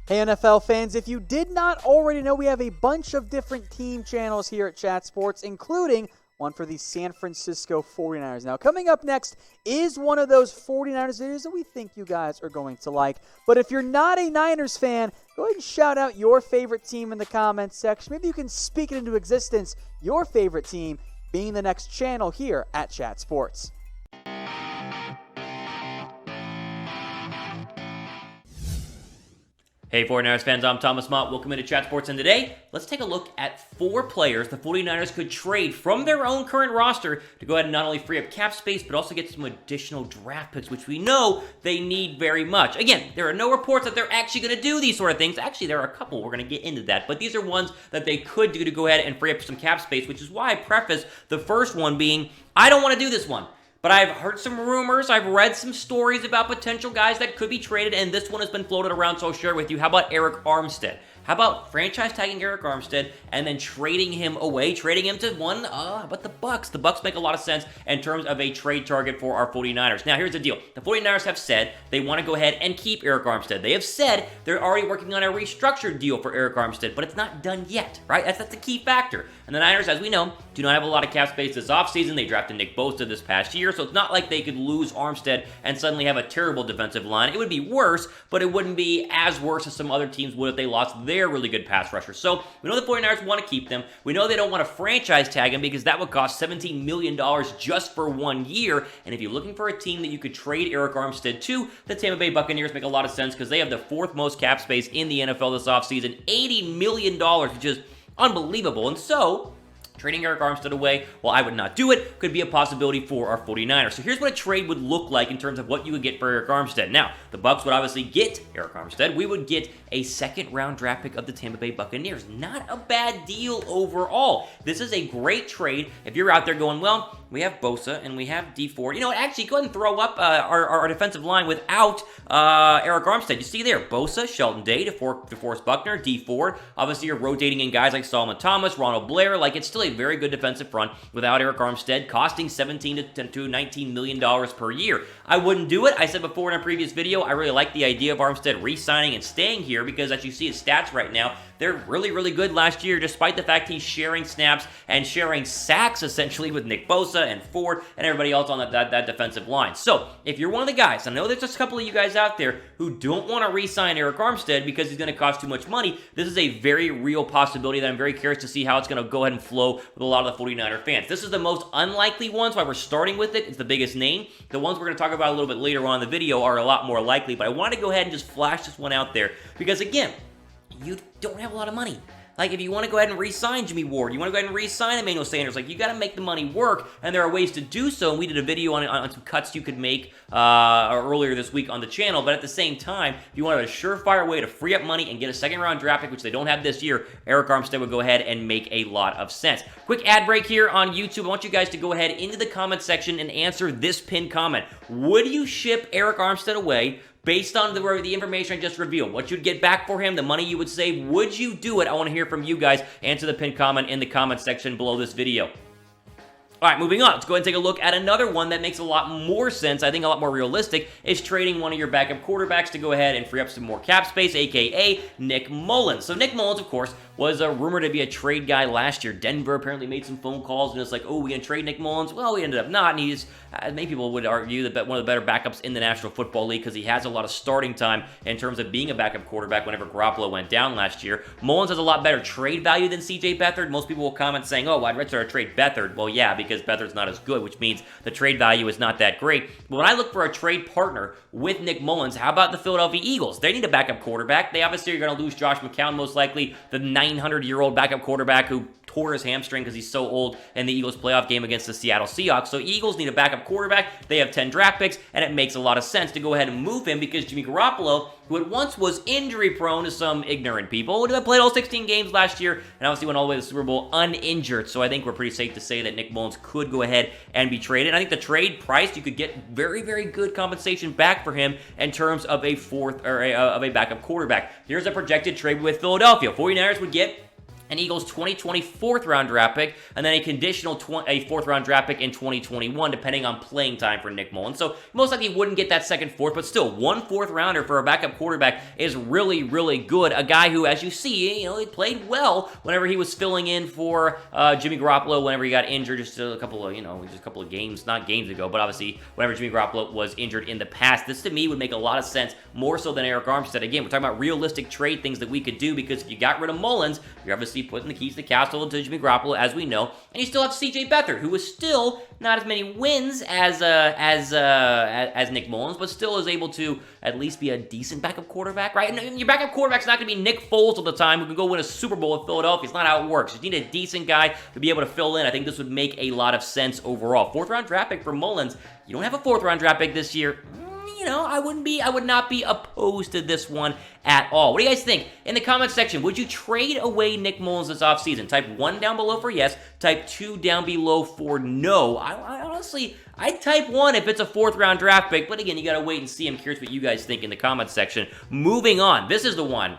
Hey NFL fans, if you did not already know, we have a bunch of different team channels here at Chat Sports, including one for the San Francisco 49ers. Now, coming up next is one of those 49ers videos that we think you guys are going to like. But if you're not a Niners fan, go ahead and shout out your favorite team in the comments section. Maybe you can speak it into existence, your favorite team being the next channel here at Chat Sports. Hey 49ers fans, I'm Thomas Mott. Welcome into Chat Sports, and today, let's take a look at 4 players the 49ers could trade from their own current roster to go ahead and not only free up cap space, but also get some additional draft picks, which we know they need very much. Again, there are no reports that they're actually going to do these sort of things. Actually, there are a couple. We're going to get into that, but these are ones that they could do to go ahead and free up some cap space, which is why I preface the first one being, I don't want to do this one. But I've heard some rumors, I've read some stories about potential guys that could be traded, and this one has been floated around, so I'll share it with you. How about Arik Armstead? How about franchise tagging Arik Armstead and then trading him away, trading him to but the Bucs. The Bucs make a lot of sense in terms of a trade target for our 49ers. Now, here's the deal. The 49ers have said they want to go ahead and keep Arik Armstead. They have said they're already working on a restructured deal for Arik Armstead, but it's not done yet, right? That's the key factor. And the Niners, as we know, do not have a lot of cap space this offseason. They drafted Nick Bosa this past year, so it's not like they could lose Armstead and suddenly have a terrible defensive line. It would be worse, but it wouldn't be as worse as some other teams would if they lost their really good pass rusher. So we know the 49ers want to keep them. We know they don't want to franchise tag him because that would cost $17 million just for 1 year. And if you're looking for a team that you could trade Arik Armstead to, the Tampa Bay Buccaneers make a lot of sense because they have the 4th most cap space in the NFL this offseason, $80 million, which is unbelievable. And so trading Arik Armstead away, well, I would not do it, could be a possibility for our 49ers. So here's what a trade would look like in terms of what you would get for Arik Armstead. Now, the Bucs would obviously get Arik Armstead. We would get a 2nd-round draft pick of the Tampa Bay Buccaneers. Not a bad deal overall. This is a great trade if you're out there going, well, we have Bosa and we have D Ford. You know what, actually, go ahead and throw up our defensive line without Arik Armstead. You see there, Bosa, Shelton Day, DeForest Buckner, D Ford. Obviously, you're rotating in guys like Solomon Thomas, Ronald Blair. Like, it's still a very good defensive front without Arik Armstead, costing $17 to $19 million per year. I wouldn't do it. I said before in a previous video, I really like the idea of Armstead re-signing and staying here because as you see his stats right now, they're really, really good last year, despite the fact he's sharing snaps and sharing sacks, essentially, with Nick Bosa and Ford and everybody else on that defensive line. So, if you're one of the guys, I know there's just a couple of you guys out there who don't want to re-sign Arik Armstead because he's going to cost too much money, this is a very real possibility that I'm very curious to see how it's going to go ahead and flow with a lot of the 49er fans. This is the most unlikely one, so why we're starting with it. It's the biggest name. The ones we're going to talk about a little bit later on in the video are a lot more likely, but I want to go ahead and just flash this one out there because, again, you don't have a lot of money. Like, if you want to go ahead and re-sign Jimmy Ward, you want to go ahead and re-sign Emmanuel Sanders, like, you got to make the money work, and there are ways to do so, and we did a video on some cuts you could make earlier this week on the channel, but at the same time, if you wanted a surefire way to free up money and get a 2nd-round draft pick, which they don't have this year, Arik Armstead would go ahead and make a lot of sense. Quick ad break here on YouTube. I want you guys to go ahead into the comment section and answer this pinned comment. Would you ship Arik Armstead away based on the information I just revealed? What you'd get back for him, the money you would save, would you do it? I want to hear from you guys. Answer the pinned comment in the comment section below this video. All right, moving on. Let's go ahead and take a look at another one that makes a lot more sense, I think a lot more realistic, is trading one of your backup quarterbacks to go ahead and free up some more cap space, a.k.a. Nick Mullens. So Nick Mullens, of course, was rumored to be a trade guy last year. Denver apparently made some phone calls, and it's like, oh, we going to trade Nick Mullens? Well, we ended up not, and he's, many people would argue, that one of the better backups in the National Football League because he has a lot of starting time in terms of being a backup quarterback whenever Garoppolo went down last year. Mullens has a lot better trade value than C.J. Beathard. Most people will comment saying, oh, I'd rather trade Beathard. Well, yeah, because Beathard's not as good, which means the trade value is not that great. But when I look for a trade partner with Nick Mullens, how about the Philadelphia Eagles? They need a backup quarterback. They obviously are going to lose Josh McCown, most likely, the 900-year-old backup quarterback who tore his hamstring because he's so old in the Eagles playoff game against the Seattle Seahawks. So Eagles need a backup quarterback. They have 10 draft picks, and it makes a lot of sense to go ahead and move him because Jimmy Garoppolo, who at once was injury-prone to some ignorant people, would have played all 16 games last year and obviously went all the way to the Super Bowl uninjured. So I think we're pretty safe to say that Nick Mullens could go ahead and be traded. I think the trade price, you could get very, very good compensation back for him in terms of a backup quarterback. Here's a projected trade with Philadelphia. 49ers would get an Eagles 2020 4th-round draft pick, and then a conditional a 4th-round draft pick in 2021, depending on playing time for Nick Mullens. So most likely wouldn't get that second 4th, but still, 1 4th-rounder for a backup quarterback is really, really good. A guy who, as you see, he played well whenever he was filling in for Jimmy Garoppolo whenever he got injured just a couple of games, not games ago, but obviously whenever Jimmy Garoppolo was injured in the past. This, to me, would make a lot of sense, more so than Arik Armstead. Again, we're talking about realistic trade things that we could do, because if you got rid of Mullens, you're obviously putting the keys to the castle to Jimmy Garoppolo, as we know, and you still have C.J. Beathard, who is still not as many wins as Nick Mullens, but still is able to at least be a decent backup quarterback, right? And your backup quarterback's not going to be Nick Foles all the time, who can go win a Super Bowl with Philadelphia. It's not how it works. You need a decent guy to be able to fill in. I think this would make a lot of sense overall. 4th-round draft pick for Mullens. You don't have a 4th-round draft pick this year. I would not be opposed to this one at all. What do you guys think? In the comments section, would you trade away Nick Mullens this offseason? Type 1 down below for yes, type 2 down below for no. I honestly, I'd type 1 if it's a 4th-round draft pick, but again, you gotta wait and see. I'm curious what you guys think in the comments section. Moving on, this is the one.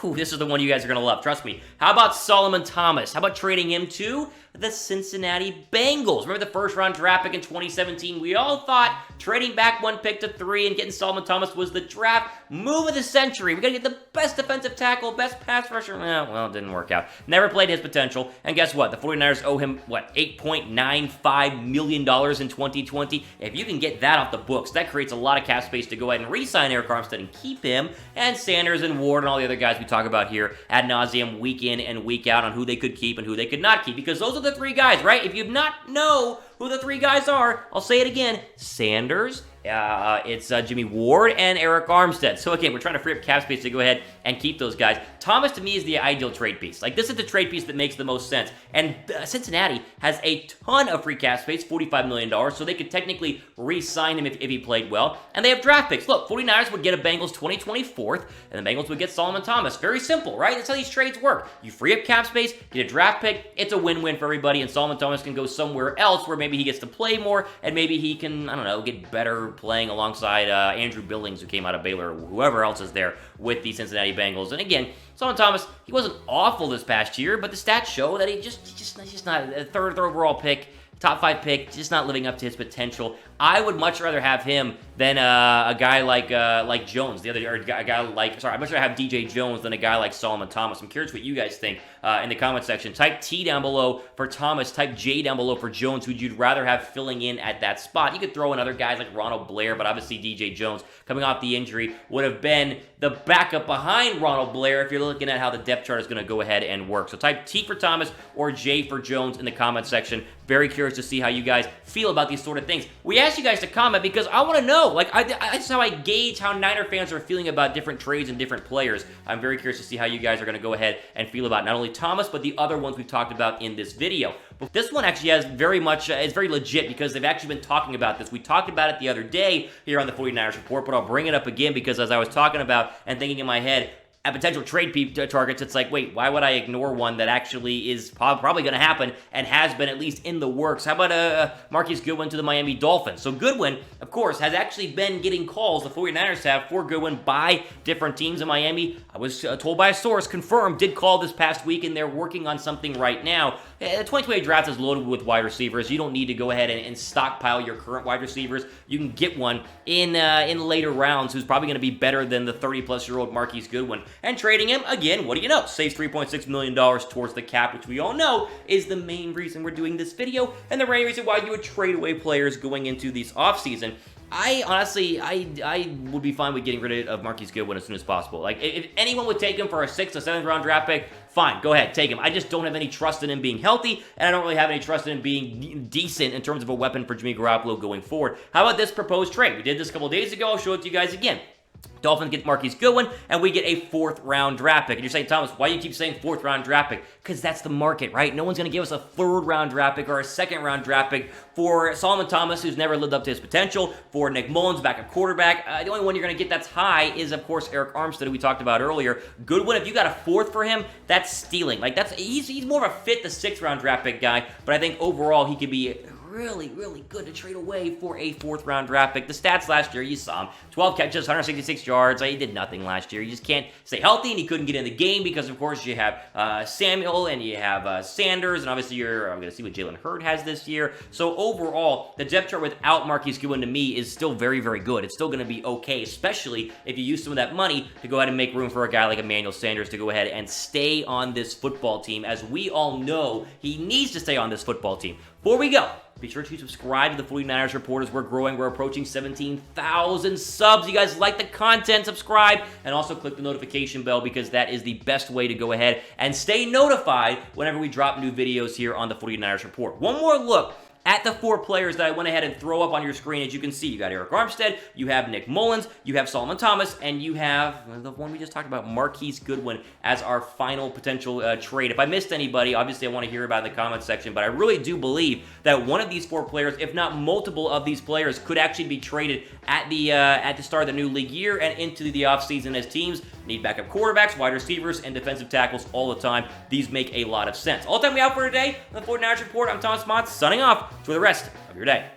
This is the one you guys are going to love. Trust me. How about Solomon Thomas? How about trading him to the Cincinnati Bengals? Remember the 1st-round draft pick in 2017? We all thought trading back 1 pick to 3 and getting Solomon Thomas was the draft move of the century. We got to get the best defensive tackle, best pass rusher. Well, it didn't work out. Never played his potential. And guess what? The 49ers owe him, $8.95 million in 2020? If you can get that off the books, that creates a lot of cap space to go ahead and re-sign Arik Armstead and keep him, and Sanders and Ward and all the other guys we talk about here ad nauseum week in and week out on who they could keep and who they could not keep, because those are the 3 guys, right? If you not know who the 3 guys are, I'll say it again: Sanders, it's Jimmy Ward, and Arik Armstead. So again, we're trying to free up cap space to go ahead and keep those guys. Thomas, to me, is the ideal trade piece. Like, this is the trade piece that makes the most sense. And Cincinnati has a ton of free cap space, $45 million, so they could technically re-sign him if he played well. And they have draft picks. Look, 49ers would get a Bengals 2020 4th, and the Bengals would get Solomon Thomas. Very simple, right? That's how these trades work. You free up cap space, get a draft pick, it's a win-win for everybody, and Solomon Thomas can go somewhere else where maybe he gets to play more, and maybe he can, I don't know, get better playing alongside Andrew Billings, who came out of Baylor, or whoever else is there with the Cincinnati Bengals. And again, Solomon Thomas, he wasn't awful this past year, but the stats show that he's just not a third overall pick, top 5 pick, just not living up to his potential. I would much rather have him than a guy like Jones, I'd much rather have DJ Jones than a guy like Solomon Thomas. I'm curious what you guys think in the comment section. Type T down below for Thomas, type J down below for Jones, who you'd rather have filling in at that spot. You could throw in other guys like Ronald Blair, but obviously DJ Jones, coming off the injury, would have been the backup behind Ronald Blair if you're looking at how the depth chart is going to go ahead and work. So type T for Thomas or J for Jones in the comment section. Very curious to see how you guys feel about these sort of things. We asked you guys to comment because I want to know. That's how I gauge how Niner fans are feeling about different trades and different players. I'm very curious to see how you guys are going to go ahead and feel about not only Thomas, but the other ones we've talked about in this video. But this one actually has is very legit because they've actually been talking about this. We talked about it the other day here on the 49ers Report, but I'll bring it up again because as I was talking about and thinking in my head, at potential trade targets, it's like, wait, why would I ignore one that actually is probably going to happen and has been at least in the works? How about Marquise Goodwin to the Miami Dolphins? So Goodwin, of course, has actually been getting calls, the 49ers have, for Goodwin by different teams in Miami. I was told by a source, confirmed, did call this past week, and they're working on something right now. The 2020 draft is loaded with wide receivers. You don't need to go ahead and stockpile your current wide receivers. You can get one in later rounds who's probably going to be better than the 30-plus-year-old Marquise Goodwin. And trading him, again, what do you know? Saves $3.6 million towards the cap, which we all know is the main reason we're doing this video and the main reason why you would trade away players going into this offseason. I honestly, I would be fine with getting rid of Marquise Goodwin as soon as possible. Like, if anyone would take him for a 6th or 7th round draft pick, fine, go ahead, take him. I just don't have any trust in him being healthy, and I don't really have any trust in him being decent in terms of a weapon for Jimmy Garoppolo going forward. How about this proposed trade? We did this a couple days ago. I'll show it to you guys again. Dolphins get Marquise Goodwin, and we get a 4th-round draft pick. And you're saying, Thomas, why do you keep saying 4th-round draft pick? Because that's the market, right? No one's going to give us a 3rd-round draft pick or a 2nd-round draft pick for Solomon Thomas, who's never lived up to his potential, for Nick Mullens, backup quarterback. The only one you're going to get that's high is, of course, Arik Armstead, who we talked about earlier. Goodwin, if you got a 4th for him, that's stealing. Like, he's more of a fit the 6th-round draft pick guy, but I think overall he could be really, really good to trade away for a 4th-round draft pick. The stats last year, you saw him. 12 catches, 166 yards. He did nothing last year. You just can't stay healthy, and he couldn't get in the game because, of course, you have Samuel and you have Sanders, and obviously I'm going to see what Jalen Hurd has this year. So overall, the depth chart without Marquise Goodwin to me is still very, very good. It's still going to be okay, especially if you use some of that money to go ahead and make room for a guy like Emmanuel Sanders to go ahead and stay on this football team. As we all know, he needs to stay on this football team. Before we go, be sure to subscribe to the 49ers Report as we're growing. We're approaching 17,000 subs. You guys like the content, subscribe, and also click the notification bell because that is the best way to go ahead and stay notified whenever we drop new videos here on the 49ers Report. One more look at the 4 players that I went ahead and throw up on your screen. As you can see, you got Arik Armstead, you have Nick Mullens, you have Solomon Thomas, and you have the one we just talked about, Marquise Goodwin, as our final potential trade. If I missed anybody, obviously I want to hear about it in the comments section, but I really do believe that one of these 4 players, if not multiple of these players, could actually be traded at the start of the new league year and into the offseason as teams need backup quarterbacks, wide receivers, and defensive tackles all the time. These make a lot of sense. All the time we have for today on the 49ers Report. I'm Thomas Mott, signing off. Enjoy the rest of your day.